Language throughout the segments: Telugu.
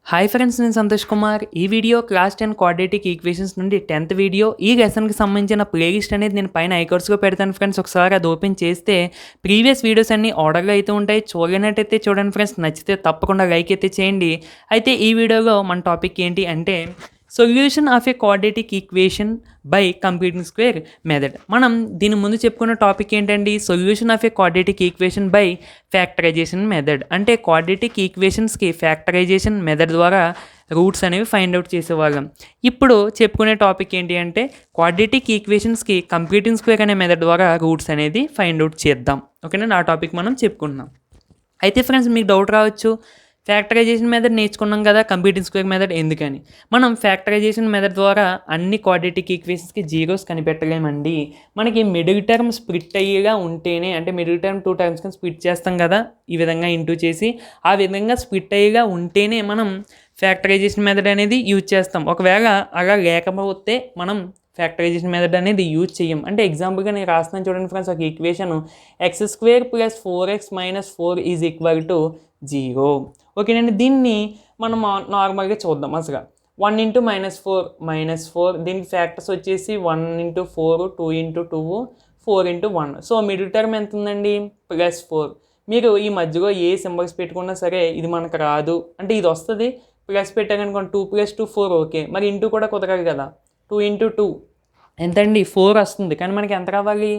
హాయ్ ఫ్రెండ్స్, నేను సంతోష్ కుమార్. ఈ వీడియో క్లాస్ 10 క్వాడ్రాటిక్ ఈక్వేషన్స్ నుండి 10th వీడియో. ఈ లెసన్కి సంబంధించిన ప్లేలిస్ట్ అనేది నేను పైన ఐకార్డ్స్లో పెడతాను ఫ్రెండ్స్. ఒకసారి అది ఓపెన్ చేస్తే ప్రీవియస్ వీడియోస్ అన్నీ ఆర్డర్లో అయితే ఉంటాయి. చూడలేనట్టయితే చూడండి ఫ్రెండ్స్. నచ్చితే తప్పకుండా లైక్ అయితే చేయండి. అయితే ఈ వీడియోలో మన టాపిక్ ఏంటి అంటే solution of a quadratic equation by computing square method. మనం దీని ముందు చెప్పుకున్న టాపిక్ ఏంటండి? Solution of a quadratic equation by factorization method. అంటే క్వాడ్రాటిక్ ఈక్వేషన్స్కి ఫ్యాక్టరైజేషన్ మెథడ్ ద్వారా రూట్స్ అనేవి ఫైండ్ అవుట్ చేసేవాళ్ళం. ఇప్పుడు చెప్పుకునే టాపిక్ ఏంటి అంటే క్వాడ్రాటిక్ ఈక్వేషన్స్కి కంప్యూటింగ్ స్క్వేర్ అనే మెథడ్ ద్వారా రూట్స్ అనేది ఫైండ్ అవుట్ చేద్దాం. ఓకేనా? ఆ టాపిక్ మనం చెప్పుకుంటున్నాం. అయితే ఫ్రెండ్స్, మీకు డౌట్ రావచ్చు, ఫ్యాక్టరైజేషన్ మెథడ్ నేర్చుకున్నాం కదా, కంప్యూటింగ్ స్క్వేర్ మెథడ్ ఎందుకని? మనం ఫ్యాక్టరైజేషన్ మెథడ్ ద్వారా అన్ని క్వాడ్రాటిక్ ఈక్వేషన్స్కి జీరోస్ కనిపెట్టలేమండి. మనకి మిడిల్ టర్మ్ స్ప్లిట్ అయ్యేలా ఉంటేనే, అంటే మిడిల్ టర్మ్ 2 టర్మ్స్ కింద స్ప్లిట్ చేస్తాం కదా, ఈ విధంగా ఇంటూ చేసి ఆ విధంగా స్ప్లిట్ అయ్యేలా ఉంటేనే మనం ఫ్యాక్టరైజేషన్ మెథడ్ అనేది యూజ్ చేస్తాం. ఒకవేళ అలా లేకపోతే మనం ఫ్యాక్టరైజేషన్ మెథడ్ అనేది యూజ్ చేయం. అంటే ఎగ్జాంపుల్గా నేను రాస్తున్నాను చూడండి ఫ్రెండ్స్, ఒక ఈక్వేషన్ x² + 4x - 4 = 0. ఓకేనండి. దీన్ని మనం నార్మల్గా చూద్దాం. అసలు 1 × -4 దీనికి ఫ్యాక్టర్స్ వచ్చేసి 1 × 4 2 × 2 4 × 1. సో మిడిల్ టర్మ్ ఎంత ఉందండి? +4. మీరు ఈ మధ్యలో ఏ సింబల్స్ పెట్టుకున్నా సరే ఇది మనకు రాదు. అంటే ఇది వస్తుంది, ప్లస్ పెట్టారనుకోండి 2 + 2 4. ఓకే, మరి ఇంటూ కూడా కుదరదు కదా. 2 × 2 ఎంతండి? 4 వస్తుంది. కానీ మనకి ఎంత రావాలి?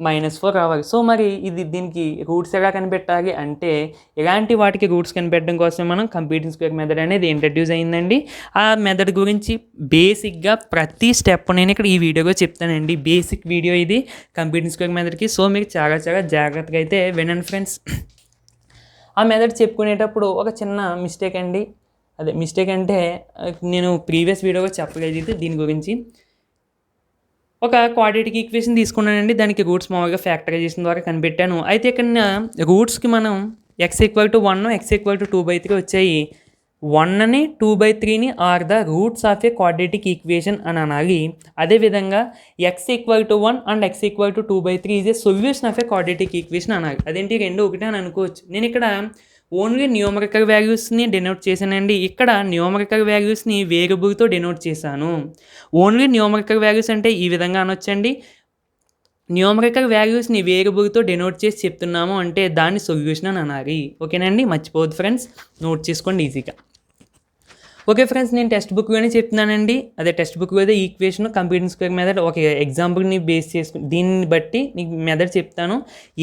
-4 రావాలి. సో మరి దీనికి రూట్స్ ఎలా కనిపెట్టాలి అంటే ఇలాంటి వాటికి రూట్స్ కనిపెట్టడం కోసం మనం కంప్యూటింగ్ స్క్వేర్ మెథడ్ అనేది ఇంట్రడ్యూస్ అయిందండి. ఆ మెథడ్ గురించి బేసిక్గా ప్రతి స్టెప్ నేను ఇక్కడ ఈ వీడియోలో చెప్తానండి. బేసిక్ వీడియో ఇది కంప్యూటింగ్ స్క్వేర్ మెథడ్కి. సో మీరు చాలా జాగ్రత్తగా అయితే వినండి ఫ్రెండ్స్. ఆ మెథడ్ చెప్పుకునేటప్పుడు ఒక చిన్న మిస్టేక్ అండి. అదే మిస్టేక్ అంటే నేను ప్రీవియస్ వీడియోలో చెప్పలేదు దీని గురించి. ఒక క్వాడ్రాటిక్ ఈక్వేషన్ తీసుకున్నానండి, దానికి రూట్స్ మామూలుగా ఫ్యాక్టరైజేషన్ ద్వారా కనిపెట్టాను. అయితే ఇక్కడ రూట్స్కి మనం x = 1 x = 2/3 వచ్చాయి. 1ని 2/3ని are the roots of a quadratic equation అని అనాలి. అదేవిధంగా x = 1 and x = 2/3 is a solution of a quadratic equation అనాలి. అదేంటి రెండు ఒకటే అని అనుకోవచ్చు. నేను ఇక్కడ ఓన్లీ న్యూమరికల్ వాల్యూస్ని డెనోట్ చేశానండి. ఇక్కడ న్యూమరికల్ వాల్యూస్ని వేరియబుల్తో డెనోట్ చేశాను. ఓన్లీ న్యూమరికల్ వాల్యూస్ అంటే ఈ విధంగా అనొచ్చండి. న్యూమరికల్ వాల్యూస్ని వేరియబుల్తో డెనోట్ చేసి చెప్తున్నాము అంటే దాన్ని సొల్యూషన్ అని అనాలి. ఓకేనండి, మర్చిపోవద్దు ఫ్రెండ్స్, నోట్ చేసుకోండి ఈజీగా. ఓకే ఫ్రెండ్స్, నేను టెక్స్ట్ బుక్లోనే చెప్తున్నానండి. అదే టెక్స్ట్ బుక్లో అయితే ఈక్వేషన్ కంప్యూటింగ్ స్క్వేర్ మెథడ్ ఒక ఎగ్జాంపుల్ని బేస్ చేసుకుని దీన్ని బట్టి నీకు మెథడ్ చెప్తాను.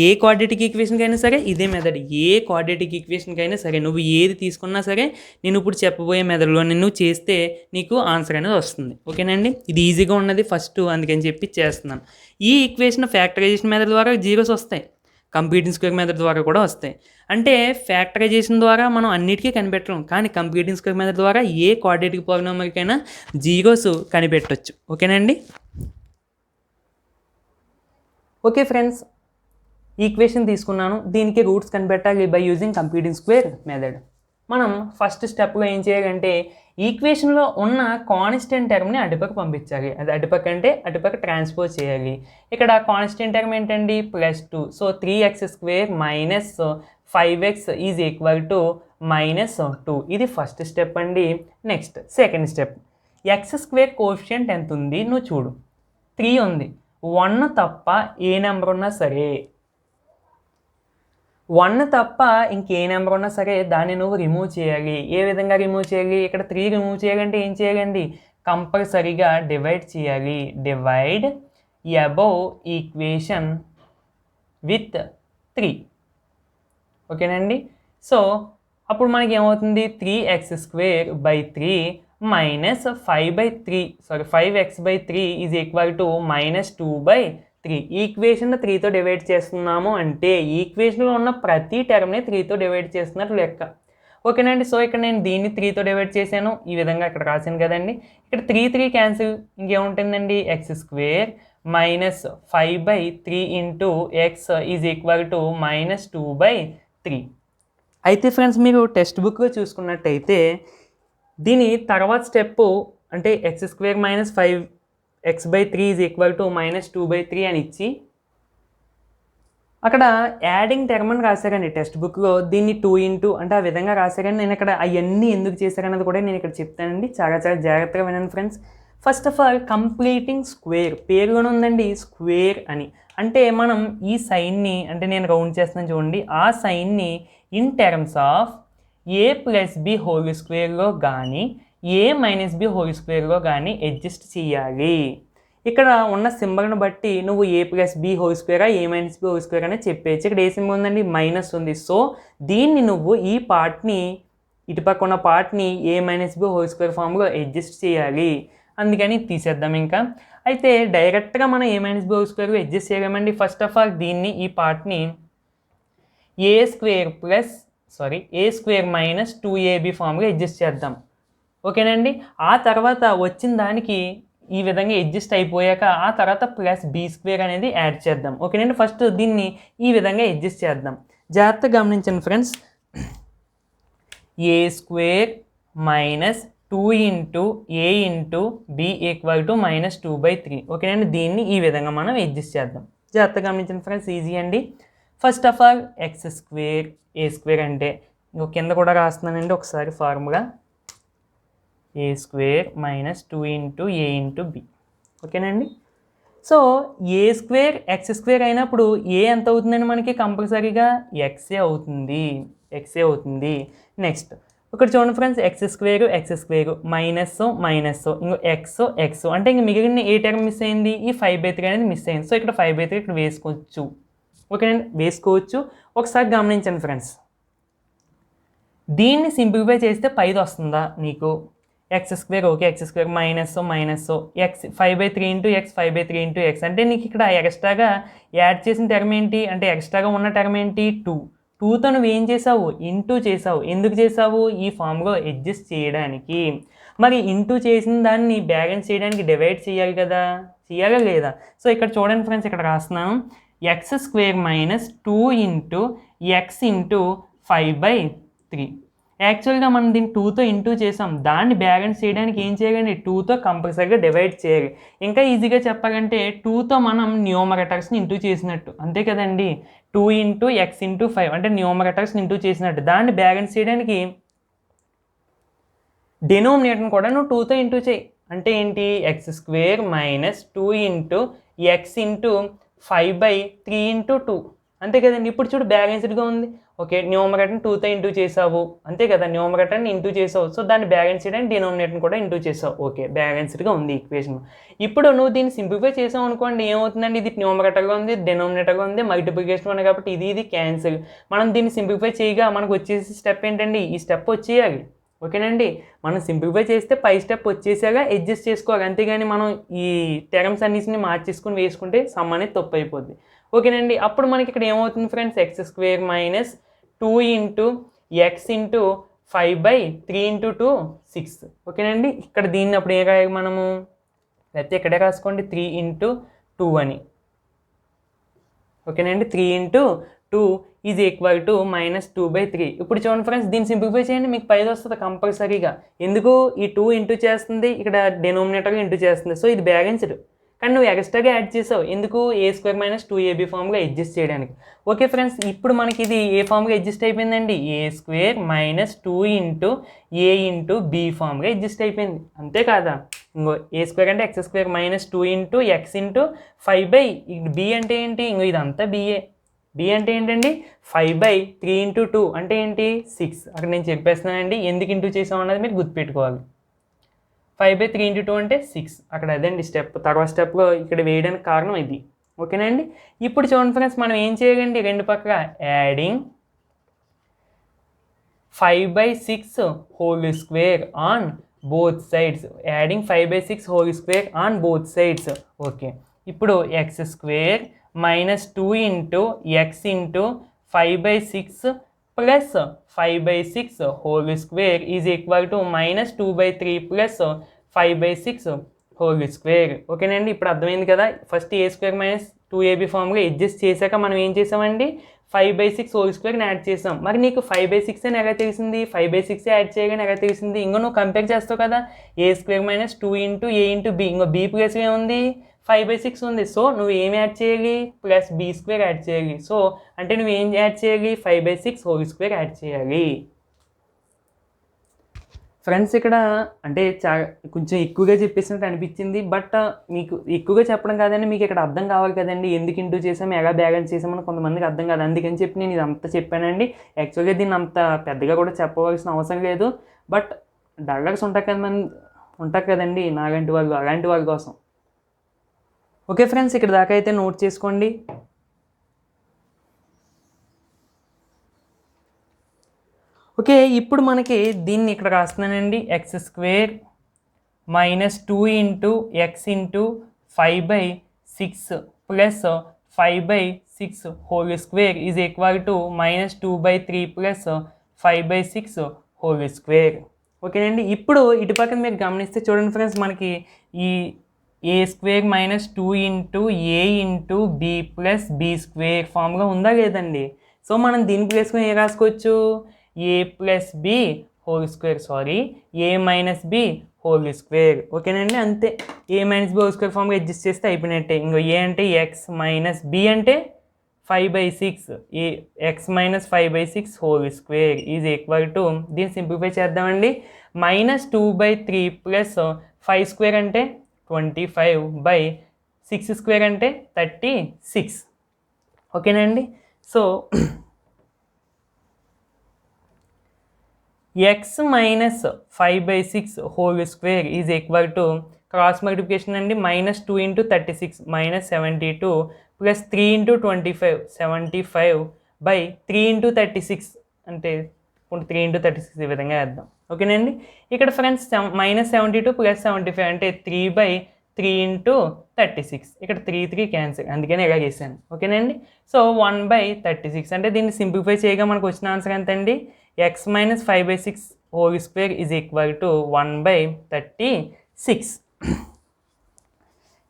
ఏ క్వాడ్రాటిక్ ఈక్వేషన్కి అయినా సరే ఇదే మెథడ్. ఏ క్వాడ్రాటిక్ ఈక్వేషన్కి అయినా సరే నువ్వు ఏది తీసుకున్నా సరే నేను ఇప్పుడు చెప్పబోయే మెథడ్లో నువ్వు చేస్తే నీకు ఆన్సర్ అనేది వస్తుంది. ఓకేనండి, ఇది ఈజీగా ఉన్నది ఫస్ట్, అందుకని చెప్పి చేస్తున్నాను. ఈ ఈక్వేషన్ ఫ్యాక్టరైజేషన్ మెథడ్ ద్వారా జీరోస్ వస్తాయి, కంప్యూటింగ్ స్క్వేర్ మెథడ్ ద్వారా కూడా వస్తాయి. అంటే ఫ్యాక్టరైజేషన్ ద్వారా మనం అన్నిటికీ కనిపెట్టడం, కానీ కంప్యూటింగ్ స్క్వేర్ మెథడ్ ద్వారా ఏ క్వాడ్రాటిక్ పాలినామిల్కైనా జీరోస్ కనిపెట్టవచ్చు. ఓకేనండి. ఓకే ఫ్రెండ్స్, ఈక్వేషన్ తీసుకున్నాను, దీనికి రూట్స్ కనిపెట్టాలి by using computing square method. మనం ఫస్ట్ స్టెప్లో ఏం చేయాలంటే ఈక్వేషన్లో ఉన్న కాన్స్టెంట్ టర్మ్ని అటుపక్క పంపించాలి. అది అటుపక్క అంటే అటుపక్క ట్రాన్స్పోజ్ చేయాలి. ఇక్కడ కాన్స్టెంట్ టర్మ్ ఏంటండి? +2. So 3x² - 5x = -2. ఇది ఫస్ట్ స్టెప్ అండి. Next second step, x² coefficient ఎంత ఉంది నువ్వు చూడు. 3 ఉంది. 1 తప్ప ఏ నెంబర్ ఉన్నా సరే, 1 తప్ప ఇంకే నెంబర్ ఉన్నా సరే దాన్ని నువ్వు రిమూవ్ చేయాలి. ఏ విధంగా రిమూవ్ చేయాలి? ఇక్కడ 3 రిమూవ్ చేయాలంటే ఏం చేయాలండి? కంపల్సరీగా డివైడ్ చేయాలి. Divide above equation with 3. ఓకేనండి. సో అప్పుడు మనకి ఏమవుతుంది? 3x² - 5x/3 = -2/3. ఈక్వేషన్ 3తో డివైడ్ చేస్తున్నాము అంటే ఈక్వేషన్లో ఉన్న ప్రతి టర్మ్ని 3తో డివైడ్ చేస్తున్నట్టు లెక్క. ఓకేనండి. సో ఇక్కడ నేను దీన్ని 3తో డివైడ్ చేశాను, ఈ విధంగా ఇక్కడ రాశాను కదండి. ఇక్కడ 3 క్యాన్సిల్, ఇంకేముంటుందండి? x² - 5/3 × x = -2/3. అయితే ఫ్రెండ్స్, మీరు టెక్స్ట్ బుక్లో చూసుకున్నట్టయితే దీని తర్వాత స్టెప్ అంటే x² - 5x/3 = -2/3 అని ఇచ్చి అక్కడ యాడింగ్ టర్మ్ అని రాశారండి టెక్స్ట్ బుక్లో, దీన్ని 2 ఇంటూ అంటే ఆ విధంగా రాశారని నేను ఇక్కడ అవన్నీ ఎందుకు చేశారన్నది కూడా నేను ఇక్కడ చెప్తానండి. చాలా చాలా జాగ్రత్తగా వినండి friends. First of all completing square, పేరులోనే ఉందండి స్క్వేర్ అని. అంటే మనం ఈ సైన్ని అంటే నేను రౌండ్ చేస్తున్నాను చూడండి, ఆ సైన్ని in terms of a plus b whole స్క్వేర్లో కానీ ఏ మైనస్ బి హోల్ స్క్వేర్లో కానీ అడ్జస్ట్ చేయాలి. ఇక్కడ ఉన్న సింబల్ని బట్టి నువ్వు a plus b whole square a minus b whole square అనేది చెప్పేసి. ఇక్కడ ఏ సింబల్ ఉందండి, మైనస్ ఉంది. సో దీన్ని నువ్వు ఈ పార్ట్ని ఇటుపక్క ఉన్న పార్ట్ని a minus b whole square ఫామ్లో అడ్జస్ట్ చేయాలి. అందుకని తీసేద్దాం ఇంకా. అయితే డైరెక్ట్గా మనం a minus b whole స్క్వేర్లో adjust చేయలేమండి. ఫస్ట్ ఆఫ్ ఆల్ దీన్ని ఈ పార్ట్ని ఏ స్క్వేర్ మైనస్ 2ab ఫామ్గా అడ్జస్ట్ చేద్దాం. ఓకేనండి. ఆ తర్వాత వచ్చిన దానికి ఈ విధంగా అడ్జస్ట్ అయిపోయాక ఆ తర్వాత ప్లస్ బీ స్క్వేర్ అనేది యాడ్ చేద్దాం. ఓకేనండి. ఫస్ట్ దీన్ని ఈ విధంగా అడ్జస్ట్ చేద్దాం. జాగ్రత్తగా గమనించండి friends. A square minus 2 into A into B equal to -2/3. ఓకేనండి. దీన్ని ఈ విధంగా మనం అడ్జస్ట్ చేద్దాం. జాగ్రత్తగా గమనించండి ఫ్రెండ్స్, ఈజీ అండి. First of all X square, A square అంటే ఇంకో కింద కూడా రాస్తున్నానండి ఒకసారి ఫార్ములా, ఏ స్క్వేర్ మైనస్ 2 ఇంటూ ఏ ఇంటూ బి. ఓకేనండి. సో ఏ స్క్వేర్ ఎక్స్ స్క్వేర్ అయినప్పుడు ఏ ఎంత అవుతుందండి మనకి కంపల్సరీగా ఎక్సే అవుతుంది. నెక్స్ట్ ఇక్కడ చూడండి ఫ్రెండ్స్, ఎక్స్ స్క్వేర్ మైనస్ ఇంకో ఎక్స్ అంటే ఇంక మిగిలిన ఏ టర్మ్ మిస్ అయింది, ఈ 5/3 అనేది మిస్ అయింది. సో ఇక్కడ 5/3 ఇక్కడ వేసుకోవచ్చు. ఓకేనండి, వేసుకోవచ్చు. ఒకసారి గమనించండి ఫ్రెండ్స్, దీన్ని సింప్లిఫై చేస్తే 5 వస్తుందా నీకు, X square okay, X square minus X 5/3 into X 5/3 into X అంటే నీకు ఇక్కడ ఎక్స్ట్రాగా యాడ్ చేసిన టర్మ్ ఏంటి అంటే ఎక్స్ట్రాగా ఉన్న టర్మ్ ఏంటి 2తో నువ్వు ఏం చేసావు, ఇంటూ చేసావు. ఎందుకు చేసావు, ఈ ఫామ్లో అడ్జస్ట్ చేయడానికి. మరి ఇంటూ చేసిన దాన్ని బ్యాలెన్స్ చేయడానికి డివైడ్ చేయాలి కదా, చేయాలా లేదా. సో ఇక్కడ చూడండి ఫ్రెండ్స్, ఇక్కడ రాస్తున్నాను X square minus 2 into x into 5/3. యాక్చువల్గా మనం దీన్ని 2తో ఇంటూ చేసాం, దాన్ని బ్యాలెన్స్ చేయడానికి ఏం చేయాలండి, 2తో కంపల్సరీగా డివైడ్ చేయాలి. ఇంకా ఈజీగా చెప్పాలంటే 2తో మనం న్యూమరేటర్స్ని ఇంటూ చేసినట్టు, అంతే కదండి. 2 ఇంటూ ఎక్స్ ఇంటూ 5 అంటే న్యూమరేటర్స్ని ఇంటూ చేసినట్టు. దాన్ని బ్యాలెన్స్ చేయడానికి డెనోమినేటర్ని కూడా నువ్వు 2తో ఇంటూ చేయి. అంటే ఏంటి, X square minus 2 into x into 5/3 into 2, అంతే కదండి. ఇప్పుడు చూడు బ్యాలెన్స్డ్గా ఉంది. ఓకే, న్యూమరేటర్ని 2తో ఇంటూ చేసావు, అంతే కదా, న్యూమరేటర్ని ఇంటూ చేసావు. సో దాన్ని బ్యాలెన్స్ చేయడానికి డినోమినేటర్ని కూడా ఇంటూ చేసావు. ఓకే, బ్యాలెన్స్డ్గా ఉంది ఈక్వేషన్. ఇప్పుడు నువ్వు దీన్ని సింప్లిఫై చేసావు అనుకోండి, ఏమవుతుందండి, ఇది న్యూమరేటర్గా ఉంది, డినోమినేటర్గా ఉంది, మల్టిప్లికేషన్ ఉంది కాబట్టి ఇది క్యాన్సిల్. మనం దీన్ని సింప్లిఫై చేయగా మనకు వచ్చేసి స్టెప్ ఏంటండి, ఈ స్టెప్ వచ్చేయాలి. ఓకేనండి, మనం సింప్లిఫై చేస్తే పై స్టెప్ వచ్చేసాగా అడ్జస్ట్ చేసుకోవాలి. అంతేగాని మనం ఈ టర్మ్స్ అన్నిటిని మార్చేసుకుని వేసుకుంటే సమ్ అనేది తప్పు అయిపోద్ది. ఓకేనండి, అప్పుడు మనకి ఇక్కడ ఏమవుతుంది friends, X square minus 2 into x into 5/3 into 2 6. ఓకేనండి, ఇక్కడ దీన్ని అప్పుడు ఏం రాయాలి మనము, లేకపోతే ఇక్కడే రాసుకోండి 3 ఇంటూ 2 అని. ఓకేనండి, 3 ఇంటూ 2 ఈజ్ ఈక్వల్ టు -2/3. ఇప్పుడు చూడండి ఫ్రెండ్స్, దీన్ని సింప్లిఫై చేయండి, మీకు 5 వస్తుంది కంపల్సరీగా. ఎందుకు, ఈ 2 ఇంటూ చేస్తుంది, ఇక్కడ డెనోమినేటర్గా ఇంటూ చేస్తుంది. సో ఇది బ్యాలెన్స్డ్, కానీ నువ్వు ఎక్స్ట్రాగా యాడ్ చేసావు. ఎందుకు, ఏ స్క్వేర్ మైనస్ 2ab ఫామ్గా అడ్జస్ట్ చేయడానికి. ఓకే ఫ్రెండ్స్, ఇప్పుడు మనకి ఇది ఏ ఫామ్గా అడ్జస్ట్ అయిపోయిందండి, a square minus 2 into A into b ఫామ్గా అడ్జస్ట్ అయిపోయింది, అంతే కాదా. ఇంకో ఏ స్క్వేర్ అంటే x square minus 2 into x into 5/బి అంటే ఏంటి, ఇంకో ఇదంతా బిఏ. బి అంటే ఏంటండి, 5/3 ఇంటూ 2 అంటే ఏంటి 6. అక్కడ నేను చెప్పేస్తున్నానండి, ఎందుకు ఇంటూ చేసాం అన్నది మీరు గుర్తుపెట్టుకోవాలి. 5/3 ఇంటూ 2 అంటే 6. అక్కడ అదండి స్టెప్, తర్వాత స్టెప్లో ఇక్కడ వేయడానికి కారణం ఇది. ఓకేనండి, ఇప్పుడు చూడండి ఫ్రెండ్స్, మనం ఏం చేయాలండి, రెండు పక్కల adding 5/6 whole square on both sides, adding 5/6 whole square on both sides. Okay, ఇప్పుడు x square minus 2 into x into 5/6 plus 5/6 whole square is equal to -2/3 plus 5/6 whole square. ఓకేనండి, ఇప్పుడు అర్థమైంది కదా. First a square minus 2ab ఫామ్గా అడ్జస్ట్ చేశాక మనం ఏం చేసామండి, 5/6 హోల్ స్క్వేర్ని యాడ్ చేసాం. మరి నీకు 5/6 అని ఎలా తెలిసింది, 5/6 యాడ్ చేయగానే ఎలా తెలిసింది, ఇంకో నువ్వు కంపేర్ చేస్తావు కదా, ఏ స్క్వేర్ మైనస్ 2 ఇంటూ ఏ ఇంటూ బి, ఇంకో బి ప్లేస్ ఏముంది 5/6 ఉంది. సో నువ్వు ఏం యాడ్ చేయాలి, ప్లస్ బీ స్క్వేర్ యాడ్ చేయాలి. సో అంటే నువ్వు ఏం యాడ్ చేయాలి, 5/6 హోల్ స్క్వేర్ యాడ్ చేయాలి. ఫ్రెండ్స్ ఇక్కడ అంటే కొంచెం ఎక్కువగా చెప్పేసినట్టు అనిపించింది, బట్ మీకు ఎక్కువగా చెప్పడం కాదండి, మీకు ఇక్కడ అర్థం కావాలి కదండి, ఎందుకు ఇంటూ చేసాము, ఎలా బ్యాలెన్స్ చేసామని కొంతమందికి అర్థం కాదు. అందుకని చెప్పి నేను ఇదంతా చెప్పానండి. యాక్చువల్గా దీన్ని అంత పెద్దగా కూడా చెప్పవలసిన అవసరం లేదు, బట్ డల్లర్స్ ఉంటారు కదండి నాలాంటి వాళ్ళు, అలాంటి వాళ్ళ కోసం. ఓకే ఫ్రెండ్స్, ఇక్కడ దాకా అయితే నోట్ చేసుకోండి. ఓకే, ఇప్పుడు మనకి దీన్ని ఇక్కడ రాస్తున్నానండి. x² - 2 × x × 5/6 plus 5/6 whole square is equal to -2/3 plus 5/6 whole square. ఓకేనండి, ఇప్పుడు ఇటు పక్కన మీరు గమనిస్తే చూడండి ఫ్రెండ్స్, మనకి ఈ a² - 2 × a × b plus b² ఫామ్గా ఉందా లేదండి? సో మనం దీని ప్లేస్లో ఏ రాసుకోవచ్చు, a + b whole square, a - b whole square. ఓకేనండి, అంతే. a - b హోల్ స్క్వేర్ ఫామ్గా అడ్జస్ట్ చేస్తే అయిపోయినట్టే. ఇంకో a అంటే x - b అంటే 5/6, x - 5/6 whole square is equal to, దీన్ని సింప్లిఫై చేద్దామండి, -2/3 ప్లస్ 5² అంటే 25/6² అంటే 36. ఓకేనండి, so x - 5/6 whole square is equal to, cross multiplication అండి, -2 × 36 -72 ప్లస్ 3 × 25 75/3 × 36 అంటే ఇప్పుడు 3 × 36 ఈ విధంగా వేద్దాం. ఓకేనండి, ఇక్కడ ఫ్రెండ్స్ -72 ప్లస్ 75 అంటే 3/3 × 36, ఇక్కడ 3 క్యాన్సిల్, అందుకని ఇలా చేశాను. ఓకేనండి, సో 1/36 అంటే దీన్ని సింప్లిఫై చేయగా మనకు వచ్చిన ఆన్సర్ ఎంత అండి, x - 5/6 whole square is equal to 1/36.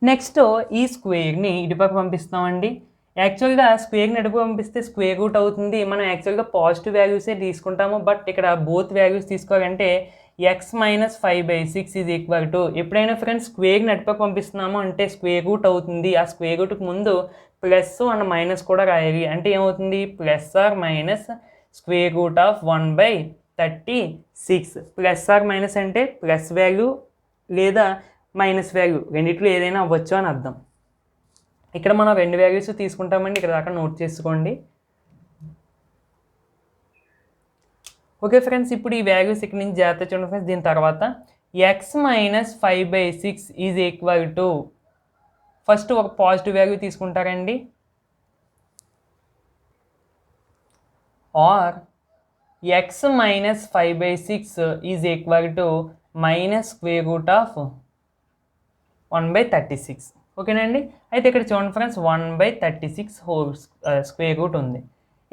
Next ఈ స్క్వేర్ని ఇటుపక్క పంపిస్తామండి. యాక్చువల్గా స్క్వేర్ని ఎటుపక్క పంపిస్తే స్క్వేర్ రూట్ అవుతుంది. మనం యాక్చువల్గా పాజిటివ్ వాల్యూసే తీసుకుంటాము, బట్ ఇక్కడ బోత్ వాల్యూస్ తీసుకోవాలంటే x - 5/6 ఈజ్ ఈక్వల్ టు, ఎప్పుడైనా ఫ్రెండ్స్ స్క్వేర్ని ఎటుపక్క పంపిస్తున్నాము అంటే స్క్వేర్ రూట్ అవుతుంది. ఆ స్క్వేర్ రూట్కి ముందు ప్లస్ అండ్ మైనస్ కూడా రాయాలి. అంటే ఏమవుతుంది, plus or minus square root of 1/36. Plus or minus అంటే ప్లస్ వాల్యూ లేదా మైనస్ వాల్యూ, రెండిట్లో ఏదైనా అవ్వచ్చు అని అర్థం. ఇక్కడ మనం 2 వాల్యూస్ తీసుకుంటామండి, ఇక్కడ దాకా నోట్ చేసుకోండి. ఓకే ఫ్రెండ్స్, ఇప్పుడు ఈ వాల్యూస్ ఇక్కడ నుంచి జాగ్రత్త చూడండి ఫ్రెండ్స్. దీని తర్వాత x - 5/6 is equal to, first ఒక పాజిటివ్ వాల్యూ తీసుకుంటారండి, or x - 5/6 is equal to -square root of 1/36. ఓకేనండి, అయితే ఇక్కడ చూడండి ఫ్రెండ్స్ 1/36 హోల్ స్క్వేర్ రూట్ ఉంది.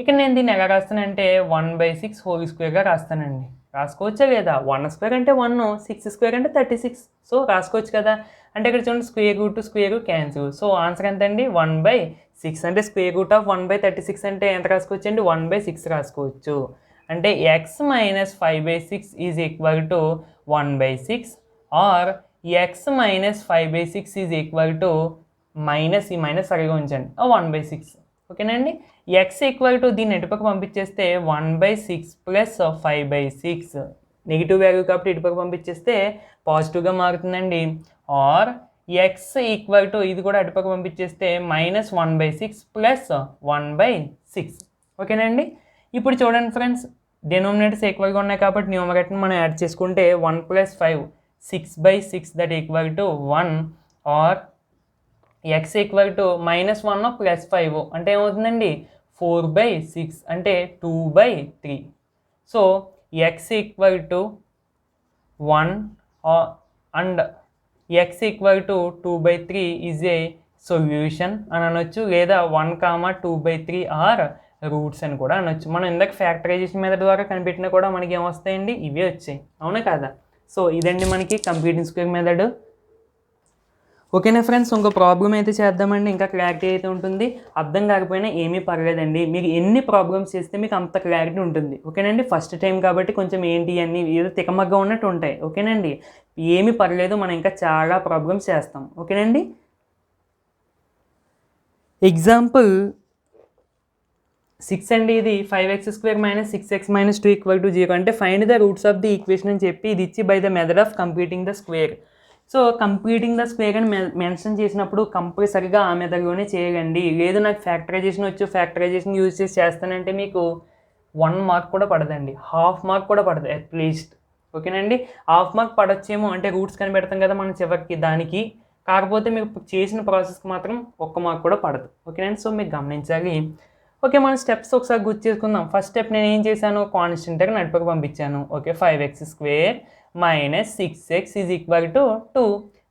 ఇక్కడ నేను దీన్ని ఎలా రాస్తానంటే 1/6 హోల్ స్క్వేర్గా రాస్తానండి. రాసుకోవచ్చా లేదా, 1² అంటే 1, 6² అంటే 36. సో రాసుకోవచ్చు కదా. అంటే ఇక్కడ చూడండి square root square cancel. So answer ఎంత అండి, 1/6. అంటే స్క్వేర్ రూట్ ఆఫ్ 1/36 అంటే ఎంత రాసుకోవచ్చు అండి, 1/6 రాసుకోవచ్చు. అంటే x - 5/6 is equal to 1/6, or x - 5/6 is equal to minus, ఈ మైనస్ సరిగా ఉంచండి, 1/6. ఓకేనండి, x ఈక్వల్ టు దీన్ని ఎటుపక్క పంపించేస్తే 1/6 ప్లస్ 5/6, నెగిటివ్ వాల్యూ కాబట్టి ఇటుపక్క పంపించేస్తే పాజిటివ్గా మారుతుందండి. ఆర్ x ఈక్వల్ టు ఇది కూడా అటుపక్క పంపించేస్తే -1/6 ప్లస్ 1/6. ఓకేనండి, ఇప్పుడు చూడండి ఫ్రెండ్స్, డెనోమినేటర్స్ ఈక్వల్గా ఉన్నాయి కాబట్టి న్యూమరేటర్ని మనం యాడ్ చేసుకుంటే 1 + 5 6/6 that equal to 1, or x equal to -1 + 5 అంటే ఏమవుతుందండి 4/6 అంటే 2/3. So x equal to 1 and x equal to 2/3 is a solution అని అనొచ్చు, లేదా 1, 2/3 ఆర్ రూట్స్ అని కూడా అనొచ్చు. మనం ఇందాక ఫ్యాక్టరైజేషన్ మెథడ్ ద్వారా కనిపెట్టినా కూడా మనకి ఏమొస్తాయండి, ఇవే వచ్చాయి, అవునా కాదా. సో ఇదండి మనకి కంప్యూటింగ్ స్క్వేర్ మెథడ్. ఓకేనా ఫ్రెండ్స్, ఇంకో ప్రాబ్లం అయితే చేద్దామండి, ఇంకా క్లారిటీ అయితే ఉంటుంది. అర్థం కాకపోయినా ఏమీ పర్లేదండి, మీరు ఎన్ని ప్రాబ్లమ్స్ చేస్తే మీకు అంత క్లారిటీ ఉంటుంది. ఓకేనండి, ఫస్ట్ టైం కాబట్టి కొంచెం ఏంటి అన్నీ ఏదో తికమగ్గా ఉన్నట్టు ఉంటాయి. ఓకేనండి, ఏమీ పర్లేదు, మనం ఇంకా చాలా ప్రాబ్లమ్స్ చేస్తాం. ఓకేనండి, ఎగ్జాంపుల్ 6 అండి, ఇది 5x² - 6x - 2 = 0 అంటే find the roots of the equation అని చెప్పి ఇది ఇచ్చి by the method of completing the square. So completing the square అని మెన్షన్ చేసినప్పుడు కంపల్సరీగా ఆ మెథడ్లోనే చేయండి. లేదు నాకు ఫ్యాక్టరైజేషన్ వచ్చు, ఫ్యాక్టరైజేషన్ యూజ్ చేసి చేస్తానంటే మీకు 1 మార్క్ కూడా పడదండి, హాఫ్ మార్క్ కూడా పడదు అట్లీస్ట్. ఓకేనండి, హాఫ్ మార్క్ పడొచ్చేమో, అంటే రూట్స్ కనిపెడతాం కదా మనం చివరికి దానికి. కాకపోతే మీకు చేసిన ప్రాసెస్కి మాత్రం 1 మార్క్ కూడా పడదు. ఓకేనండి, సో మీకు గమనించాలి. ఓకే, మన స్టెప్స్ ఒకసారి గుర్తు చేసుకుందాం. ఫస్ట్ స్టెప్ నేను ఏం చేశాను, కాన్స్టెంట్గా నడిపకి పంపించాను. Okay, 5x² - 6x = 2.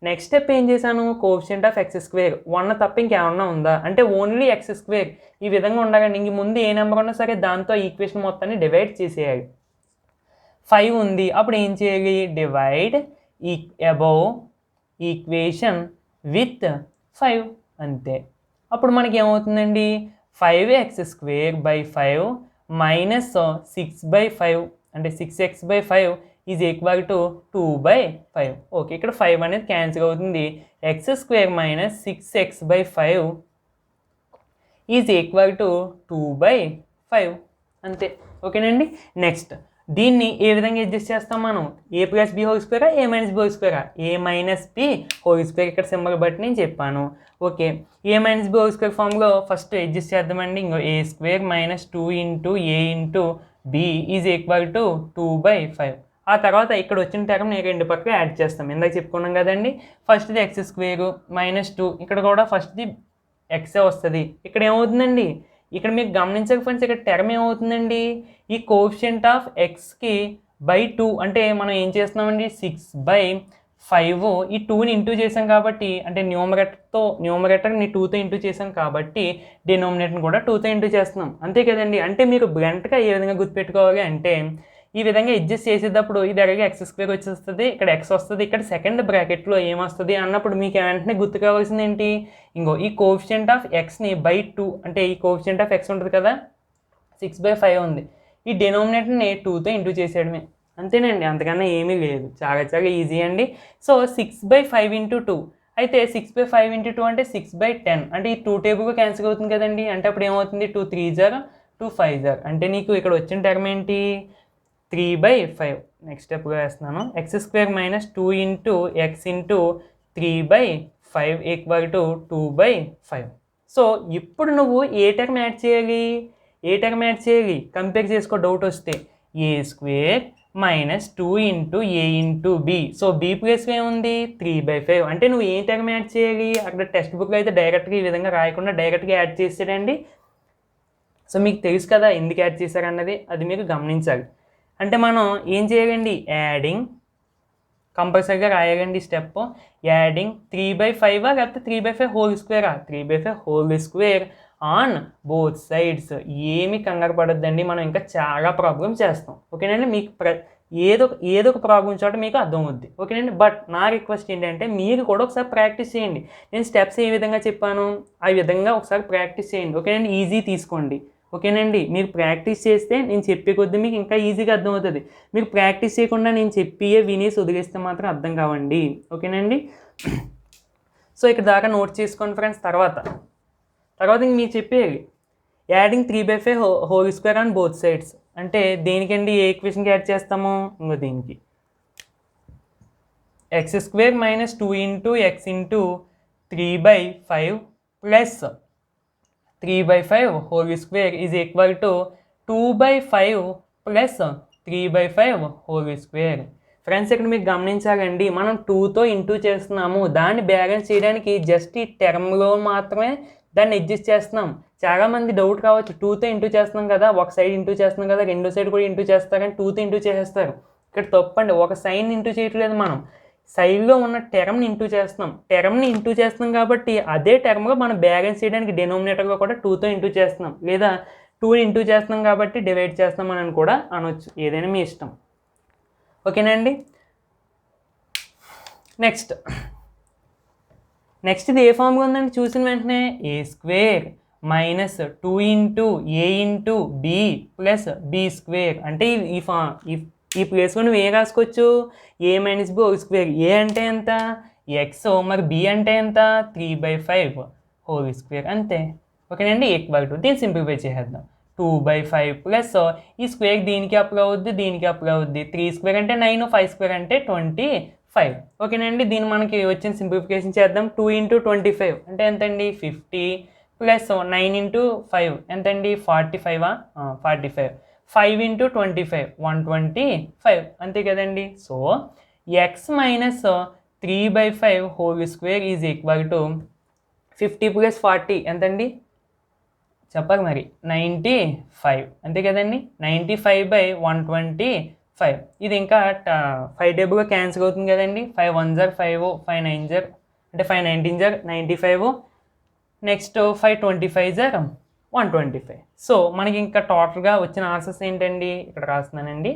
Next step ఏం చేశాను, కోఎఫిషియంట్ ఆఫ్ x², 1 తప్ప ఇంకేమన్నా ఉందా అంటే ఓన్లీ x². ఈ విధంగా ఉండగానే ఇంక ముందు ఏ నెంబర్ ఉన్నా సరే దాంతో ఈక్వేషన్ మొత్తాన్ని డివైడ్ చేసేయాలి. 5 ఉంది, అప్పుడు ఏం చేయాలి, డివైడ్ అబౌవ్ ఈక్వేషన్ విత్ 5 అంతే. అప్పుడు మనకి ఏమవుతుందండి, 5x² / 5 - 6/5 అంటే 6x/5 = 2/5. ఓకే, ఇక్కడ 5 అనేది క్యాన్సిల్ అవుతుంది. x² - 6x/5 = 2/5 అంతే. ఓకేనండి, నెక్స్ట్ దీన్ని ఏ విధంగా అడ్జస్ట్ చేస్తాం మనం, a + b² a - b², a - b² ఇక్కడ సింబల్ బట్టి నేను చెప్పాను. ఓకే, a - b² ఫామ్లో ఫస్ట్ అడ్జస్ట్ చేద్దామండి. ఇంకో a² - 2 × a × b = 2/5. ఆ తర్వాత ఇక్కడ వచ్చిన టర్మ్ నేను 2 పక్కన యాడ్ చేస్తాం. ఇందాక చెప్పుకున్నాం కదండి, ఫస్ట్ది x² - 2, ఇక్కడ కూడా ఫస్ట్ది ఎక్సే వస్తుంది. ఇక్కడ ఏమవుతుందండి, ఇక్కడ మీకు గమనించక ఫ్రెండ్స్, ఇక్కడ టర్మ్ ఏమవుతుందండి, ఈ కోఎఫిషియంట్ ఆఫ్ ఎక్స్కి /2 అంటే మనం ఏం చేస్తున్నామండి, 6/5 ఈ 2ని ఇంటూ చేసాం కాబట్టి, అంటే న్యూమరేటర్ని 2తో ఇంటూ చేసాం కాబట్టి డినోమినేటర్ని కూడా 2తో ఇంటూ చేస్తున్నాం, అంతే కదండి. అంటే మీరు బ్లంట్గా ఏ విధంగా గుర్తుపెట్టుకోవాలి అంటే, ఈ విధంగా అడ్జస్ట్ చేసేటప్పుడు ఇది ఎలాగే x² వచ్చేస్తుంది, ఇక్కడ x వస్తుంది, ఇక్కడ సెకండ్ బ్రాకెట్లో ఏమొస్తుంది అన్నప్పుడు మీకు వెంటనే గుర్తు కావాల్సింది ఏంటి, ఇంకో ఈ కోఎఫిషియంట్ ఆఫ్ ఎక్స్ని /2 అంటే ఈ కోఎఫిషియంట్ ఆఫ్ ఎక్స్ ఉంటుంది కదా, 6/5 ఉంది, ఈ డినోమినేటర్ని 2తో ఇంటూ చేసేయడమే, అంతేనండి, అంతకన్నా ఏమీ లేదు. చాలా చాలా ఈజీ అండి. సో 6/5 × 2 అయితే 6/5 × 2 అంటే 6/10 అంటే ఈ 2 టేబుల్గా క్యాన్సిల్ అవుతుంది కదండి. అంటే అప్పుడు ఏమవుతుంది, 2 × 3 = 2 × 5 అంటే నీకు ఇక్కడ వచ్చిన టర్మ్ ఏంటి, 3/5. నెక్స్ట్ స్టెప్గా వేస్తున్నాను, x² - 2 × x × 3/5 = 2/5. సో ఇప్పుడు నువ్వు ఏ టర్మ్ యాడ్ చేయాలి, కంపేర్ చేసుకో డౌట్ వస్తే, a² - 2 × a × b. So b ప్లేస్లో ఏముంది, 3/5 అంటే నువ్వు ఏ టర్మ్ యాడ్ చేయాలి, అక్కడ టెక్స్ట్ బుక్లో అయితే డైరెక్ట్గా ఈ విధంగా రాయకుండా డైరెక్ట్గా యాడ్ చేసాడండి. సో మీకు తెలుసు కదా ఎందుకు యాడ్ చేశారన్నది, అది మీరు గమనించాలి. అంటే మనం ఏం చేయాలండి, యాడింగ్ కంపల్సరీగా రాయాలండి స్టెప్, యాడింగ్ 3/5 లేకపోతే 3/5 3/5 ఆన్ బోత్ సైడ్స్. ఏమి కంగారు పడొద్దండి, మనం ఇంకా చాలా ప్రాబ్లమ్స్ చేస్తాం. ఓకేనండి, మీకు ఏదో ఒక ప్రాబ్లం చోట మీకు అర్థమవుద్ది. ఓకేనండి, బట్ నా రిక్వెస్ట్ ఏంటంటే మీరు కూడా ఒకసారి ప్రాక్టీస్ చేయండి. నేను స్టెప్స్ ఏ విధంగా చెప్పాను ఆ విధంగా ఒకసారి ప్రాక్టీస్ చేయండి. ఓకేనండి, ఈజీ తీసుకోండి. ఓకేనండి, మీరు ప్రాక్టీస్ చేస్తే నేను చెప్పే కొద్దీ మీకు ఇంకా ఈజీగా అర్థమవుతుంది. మీరు ప్రాక్టీస్ చేయకుండా నేను చెప్పియే వినేసి వదిలేస్తే మాత్రం అర్థం కావండి. ఓకేనండి, సో ఇక్కడ దాకా నోట్ చేసుకోండి ఫ్రెండ్స్. తర్వాత ఇంక మీరు చెప్పేయాలి, యాడింగ్ 3/5 ఆన్ బోత్ సైడ్స్ అంటే దేనికండి, ఏ ఈక్వేషన్కి యాడ్ చేస్తాము, ఇంకో దీనికి x² - 2 × x × 3/5 plus 3/5 2 = 2/5 plus 3/5 2. Friends ఇక్కడ మీకు గమనించాలండి, మనం 2తో ఇంటూ చేస్తున్నాము, దాన్ని బ్యాలెన్స్ చేయడానికి జస్ట్ ఈ టర్మ్లో మాత్రమే దాన్ని అడ్జస్ట్ చేస్తున్నాం. చాలామంది డౌట్ కావచ్చు, 2తో ఇంటూ చేస్తున్నాం కదా, ఒక సైడ్ ఇంటూ చేస్తున్నాం కదా, రెండో సైడ్ కూడా ఇంటూ చేస్తారని 2తో ఇంటూ చేసేస్తారు. ఇక్కడ తప్పండి, ఒక సైన్ ఇంటూ చేయట్లేదు, మనం సైడ్లో ఉన్న టర్మ్ని ఇంటూ చేస్తున్నాం కాబట్టి అదే టర్మ్గా మనం బ్యాలెన్స్ చేయడానికి డినోమినేటర్లో కూడా 2తో ఇంటూ చేస్తున్నాం, లేదా 2ని ఇంటూ చేస్తున్నాం కాబట్టి డివైడ్ చేస్తున్నామని కూడా అనొచ్చు, ఏదైనా మీ ఇష్టం. ఓకేనండి, నెక్స్ట్ ఇది ఏ ఫామ్గా ఉందండి, చూసిన వెంటనే a² - 2 × a × b plus b² అంటే ఈ ప్లేస్లో నువ్వు ఏ రాసుకోవచ్చు, a - b². a అంటే ఎంత, x, మరి b అంటే ఎంత, 3/5 హోల్ స్క్వేర్ అంతే. ఓకేనండి, ఈక్వల్ టు దీన్ని సింప్లిఫై చేసేద్దాం. 2/5 ప్లస్ ఈ స్క్వేర్ దీనికి అప్లై అవుద్ది, దీనికి అప్లై అవుద్ది. 3 స్క్వేర్ అంటే 9, 5 స్క్వేర్ అంటే 25. ఓకేనండి, దీన్ని మనకి వచ్చిన సింప్లిఫికేషన్ చేద్దాం. 2 × 25 అంటే ఎంతండి 50 ప్లస్ 9 × 5 ఎంతండి 45. 45. 5 × 25 125 అంతే కదండి. So x minus 3/5 whole square is equal to 50 plus 40 ఎంతండి చెప్పాలి మరి 95 అంతే కదండి. 95/125. ఇది ఇంకా 5 టేబుల్గా క్యాన్సిల్ అవుతుంది కదండి. 5 1 జర్ 5, 5 9 జర్ అంటే 5 19 జర్ 95, నెక్స్ట్ 5 25 జర్ 125. సో మనకి ఇంకా టోటల్గా వచ్చిన ఆన్సర్స్ ఏంటండి, ఇక్కడ రాస్తున్నానండి.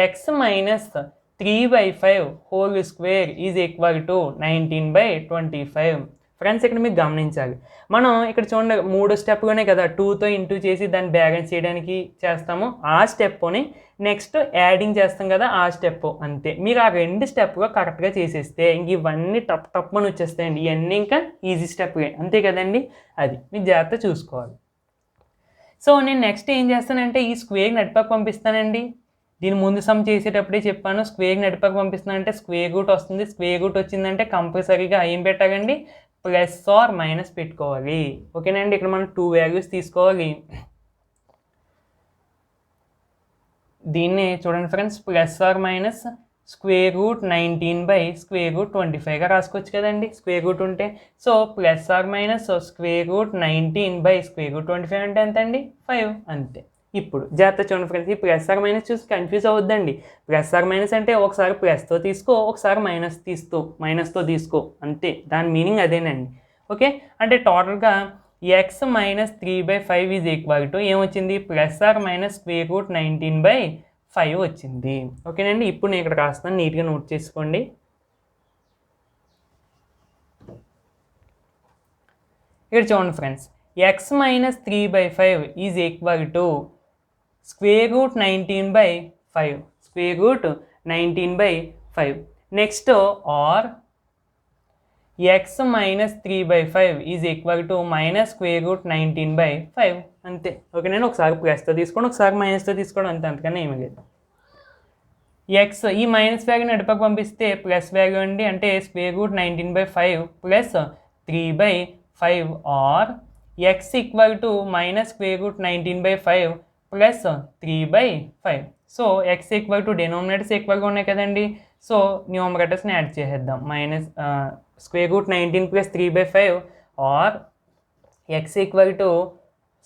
x minus 3/5 whole square is equal to 19/25. Friends ఇక్కడ మీకు గమనించాలి, మనం ఇక్కడ చూడండి 3 స్టెప్లోనే కదా 2తో ఇంటూ చేసి దాన్ని బ్యాలెన్స్ చేయడానికి చేస్తాము. ఆ స్టెప్ని నెక్స్ట్ యాడింగ్ చేస్తాం కదా, ఆ స్టెప్ అంతే. మీరు ఆ 2 స్టెప్గా కరెక్ట్గా చేసేస్తే ఇంక ఇవన్నీ టప్ అని వచ్చేస్తాయండి. ఇవన్నీ ఇంకా ఈజీ స్టెప్లే అంతే కదండి. అది మీరు జాగ్రత్త చూసుకోవాలి. సో నేను నెక్స్ట్ ఏం చేస్తానంటే ఈ స్క్వేర్ నడిపాకు పంపిస్తానండి. దీని ముందు సమ్ చేసేటప్పుడే చెప్పాను, స్క్వేర్ నడిపాకు పంపిస్తానంటే స్క్వేర్ రూట్ వస్తుంది. స్క్వేర్ రూట్ వచ్చిందంటే కంపల్సరీగా ఏం పెట్టాలండి, ప్లస్ ఆర్ మైనస్ పెట్టుకోవాలి. ఓకేనండి, ఇక్కడ మనం 2 వాల్యూస్ తీసుకోవాలి. దీన్ని చూడండి friends, plus or minus square root 19/స్క్వేర్ రూట్ 25గా రాసుకోవచ్చు కదండి స్క్వేర్ రూట్ ఉంటే. So plus or minus square root 19/స్క్వేర్ రూట్ 25 అంటే ఎంత అండి 5 అంతే. ఇప్పుడు జాగ్రత్త చూడండి ఫ్రెండ్స్, ఈ ప్లస్ ఆర్ మైనస్ చూసి కన్ఫ్యూజ్ అవుద్దండి. ప్లస్ ఆర్ మైనస్ అంటే ఒకసారి ప్లస్తో తీసుకో, ఒకసారి మైనస్తో తీసుకో అంతే. దాని మీనింగ్ అదేనండి. ఓకే, అంటే టోటల్గా x minus 3/5 is equal to ఏమొచ్చింది, plus or minus square root 19/5 వచ్చింది. ఓకేనండి, ఇప్పుడు నేను ఇక్కడ రాస్తాను, నీట్గా నోట్ చేసుకోండి. ఇక్కడ చూడండి friends, x minus 3/5 is equal to square root 19/5. Square root 19/5. Next or x minus 3/5 is equal to minus square root 19/5 అంతే. ఓకే, నేను ఒకసారి ప్లస్తో తీసుకోండి, ఒకసారి మైనస్తో తీసుకోవడం అంతే, అంతకన్నా ఏమీ లేదు. ఎక్స్ ఈ మైనస్ వాల్యూ నడిపకు పంపిస్తే ప్లస్ వాల్యూ అండి, అంటే square root 19/5 plus 3/5 or x equal to minus square root 19/5 plus 3/5. So x equal to denominators ఈక్వల్గా ఉన్నాయి కదండి. సో న్యూమరేటర్స్ని యాడ్ చేసేద్దాం. Minus square root 19 plus 3/5 or x equal to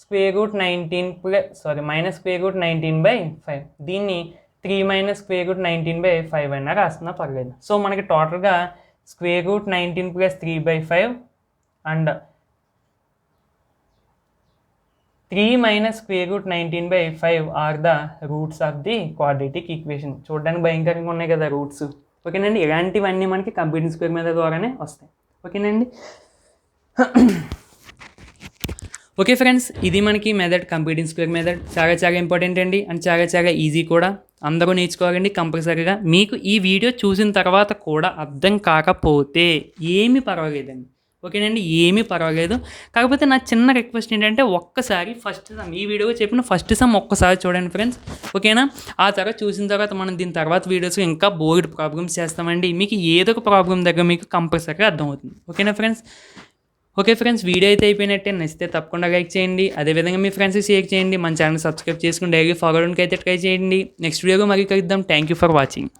square root 19 minus square root 19/5. దీన్ని 3 మైనస్ స్క్వేర్ రూట్ 19/5 అయినా రాస్తున్నా పర్లేదు. సో మనకి టోటల్గా square root 19 plus 3/5 and 3 minus square root 19/5 are the roots of the quadratic equation. చూడడానికి భయంకరంగా ఉన్నాయి కదా రూట్స్. ఓకేనండి, ఇలాంటివన్నీ మనకి కంప్యూటర్ స్క్వేర్ మెథడ్ ద్వారానే వస్తాయి. ఓకేనండి. ఓకే ఫ్రెండ్స్, ఇది మనకి మెథడ్ కంప్యూటింగ్ స్క్వేర్ మెథడ్. చాలా ఇంపార్టెంట్ అండి, అండ్ చాలా ఈజీ కూడా. అందరూ నేర్చుకోవాలండి కంపల్సరీగా. మీకు ఈ వీడియో చూసిన తర్వాత కూడా అర్థం కాకపోతే ఏమీ పర్వాలేదండి. ఓకేనండి, ఏమీ పర్వాలేదు. కాకపోతే నా చిన్న రిక్వెస్ట్ ఏంటంటే ఒక్కసారి ఫస్ట్ సమ్, ఈ వీడియోలో చెప్పిన ఫస్ట్ సమ్ ఒక్కసారి చూడండి ఫ్రెండ్స్. ఓకేనా, ఆ తర్వాత చూసిన తర్వాత మనం దీని తర్వాత వీడియోస్ ఇంకా బోర్డ్ ప్రాబ్లమ్స్ చేస్తామండి. మీకు ఏదో ఒక ప్రాబ్లం దగ్గర మీకు కంపల్సరీగా అర్థమవుతుంది. ఓకేనా ఫ్రెండ్స్. ఓకే ఫ్రెండ్స్, వీడియో అయితే అయిపోయినట్టే. నచ్చితే తప్పకుండా లైక్ చేయండి, అదేవిధంగా మీ ఫ్రెండ్స్కి షేర్ చేయండి. మన ఛానల్ సబ్స్క్రైబ్ చేసుకుని డైలీ ఫాలో అవడానికి అయితే ట్రై చేయండి. నెక్స్ట్ వీడియోలో మళ్ళీ కలుద్దాం. Thank you for watching.